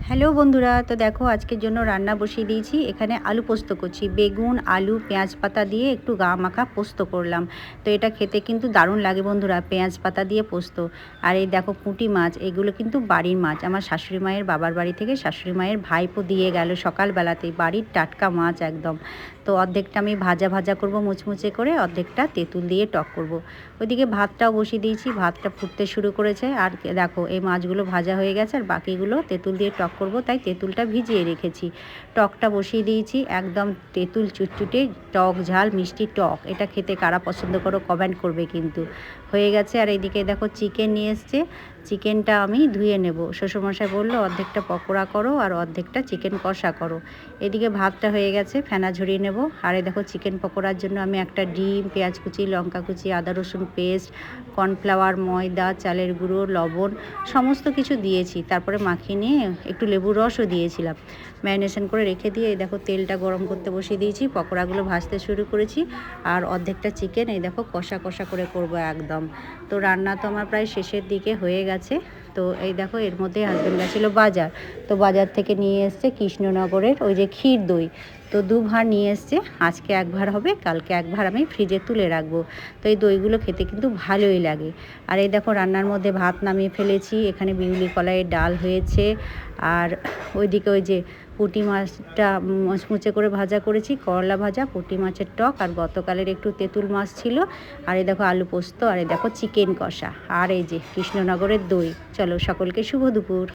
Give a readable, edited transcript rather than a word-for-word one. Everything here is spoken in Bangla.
হ্যালো বন্ধুরা, তো দেখো আজকের জন্য রান্না বসিয়ে দিয়েছি। এখানে আলু পোস্ত করছি, বেগুন আলু পেঁয়াজ পাতা দিয়ে একটু গা মাখা পোস্ত করলাম। তো এটা খেতে কিন্তু দারুণ লাগে বন্ধুরা, পেঁয়াজ পাতা দিয়ে পোস্ত। আর এই দেখো পুঁটি মাছ, এগুলো কিন্তু বাড়ির মাছ, আমার শাশুড়ি মায়ের বাবার বাড়ি থেকে শাশুড়ি মায়ের ভাইপো দিয়ে গেল সকালবেলাতেই, বাড়ির টাটকা মাছ একদম। তো অর্ধেকটা আমি ভাজা ভাজা করব মুচমুচে করে, অর্ধেকটা তেঁতুল দিয়ে টক করব। ওইদিকে ভাতটাও বসিয়ে দিয়েছি, ভাতটা ফুটতে শুরু করেছে। আর দেখো এই মাছগুলো ভাজা হয়ে গেছে, আর বাকিগুলো তেঁতুল দিয়ে টক করব, তাই তেঁতুলটা ভিজিয়ে রেখেছি। টকটা বসিয়ে দিয়েছি, একদম তেঁতুল চুটচুটে টক ঝাল মিষ্টি টক। এটা খেতে কারা পছন্দ করো কমেন্ট করবে কিন্তু। হয়ে গেছে। আর এইদিকে দেখো চিকেন নিয়ে এসছে, চিকেনটা আমি ধুয়ে নেব। শ্বশুরমশাই বললো অর্ধেকটা পকোড়া করো আর অর্ধেকটা চিকেন কষা করো। এদিকে ভাতটা হয়ে গেছে, ফেনা ঝরিয়ে নেব। আর এই দেখো চিকেন পকোড়ার জন্য আমি একটা ডিম, পেঁয়াজ কুচি, লঙ্কা কুচি, আদা রসুন পেস্ট, কর্নফ্লাওয়ার, ময়দা, চালের গুঁড়ো, লবণ সমস্ত কিছু দিয়েছি। তারপরে মাখিয়ে নিয়ে একটু লেবুর রসও দিয়েছিলাম, ম্যারিনেশন করে রেখে দিয়ে এই দেখো তেলটা গরম করতে বসিয়ে দিয়েছি, পকোড়াগুলো ভাজতে শুরু করেছি। আর অর্ধেকটা চিকেন এই দেখো কষা কষা করে করব একদম। তো রান্না তো আমার প্রায় শেষের দিকে হয়ে গেছে। তো এই দেখো এর মধ্যে হাজব্যান্ড গেছিলো বাজার, তো বাজার থেকে নিয়ে এসছে কৃষ্ণনগরের ওই যে ক্ষীর দই। তো দু ভাঁড় নিয়ে এসছে, আজকে এক ভাঁড় হবে, কালকে এক ভাঁড় আমি ফ্রিজে তুলে রাখবো। তো এই দইগুলো খেতে কিন্তু ভালোই লাগে। আর এই দেখো রান্নার মধ্যে ভাত নামিয়ে ফেলেছি, এখানে বিউলি কলাইয়ের ডাল হয়েছে। আর ওইদিকে ওই যে পুঁটি মাছটা মুচমুচে করে ভাজা করেছি, করলা ভাজা, পুঁটি মাছের টক, আর গতকালের একটু তেঁতুল মাছ ছিল। আর এই দেখো আলু পোস্ত, আর এই দেখো চিকেন কষা, আর এই যে কৃষ্ণনগরের দই। চলো সকলকে শুভ দুপুর।